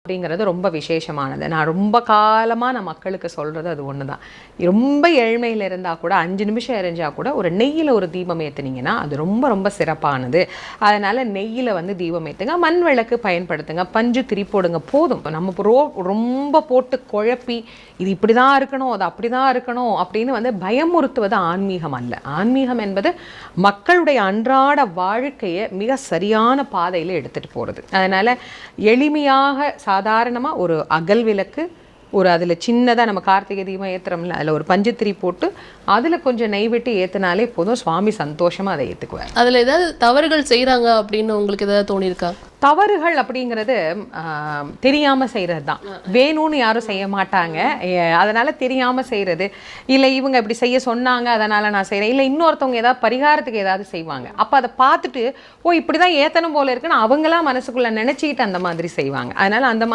அப்படிங்கிறது ரொம்ப விசேஷமானது. நான் ரொம்ப காலமாக நான் மக்களுக்கு சொல்கிறது அது ஒன்று தான். ரொம்ப ஏழ்மையில் இருந்தால் கூட 5 நிமிஷம் எரிஞ்சால் கூட ஒரு நெய்யில் ஒரு தீபம் ஏற்றுனீங்கன்னா அது ரொம்ப ரொம்ப சிறப்பானது. அதனால் நெய்யில் வந்து தீபம் ஏற்றுங்க, மண் விளக்கு பயன்படுத்துங்க, பஞ்சு திரி போடுங்க, போதும். நம்ம ரொம்ப போட்டு குழப்பி இது இப்படி தான் இருக்கணும், அது அப்படி தான் இருக்கணும் அப்படின்னு வந்து பயமுறுத்துவது ஆன்மீகம் அல்ல. ஆன்மீகம் என்பது மக்களுடைய அன்றாட வாழ்க்கையை மிக சரியான பாதையில் எடுத்துகிட்டு போகிறது. அதனால் எளிமையாக சாதாரணமாக ஒரு அகல் விளக்கு, ஒரு அதில் சின்னதாக நம்ம கார்த்திகை தீபம் ஏற்றுறோம்ல, அதில் ஒரு பஞ்சுத்திரி போட்டு அதில் கொஞ்சம் நெய் விட்டு ஏற்றினாலே போதும், சுவாமி சந்தோஷமாக அதை ஏற்றுக்குவார். அதில் ஏதாவது தவறுகள் செய்கிறாங்க அப்படின்னு உங்களுக்கு ஏதாவது தோணியிருக்கா? தவறுகள் அப்படிங்கிறது தெரியாமல் செய்கிறது தான். வேணும்னு யாரும் செய்ய மாட்டாங்க. அதனால் தெரியாமல் செய்கிறது, இல்லை இவங்க இப்படி செய்ய சொன்னாங்க அதனால் நான் செய்கிறேன், இல்லை இன்னொருத்தவங்க ஏதாவது பரிகாரத்துக்கு ஏதாவது செய்வாங்க. அப்போ அதை பார்த்துட்டு ஓ இப்படி தான் ஏற்றணும் போல இருக்குன்னு அவங்களாம் மனசுக்குள்ளே நினச்சிக்கிட்டு அந்த மாதிரி செய்வாங்க. அதனால் அந்த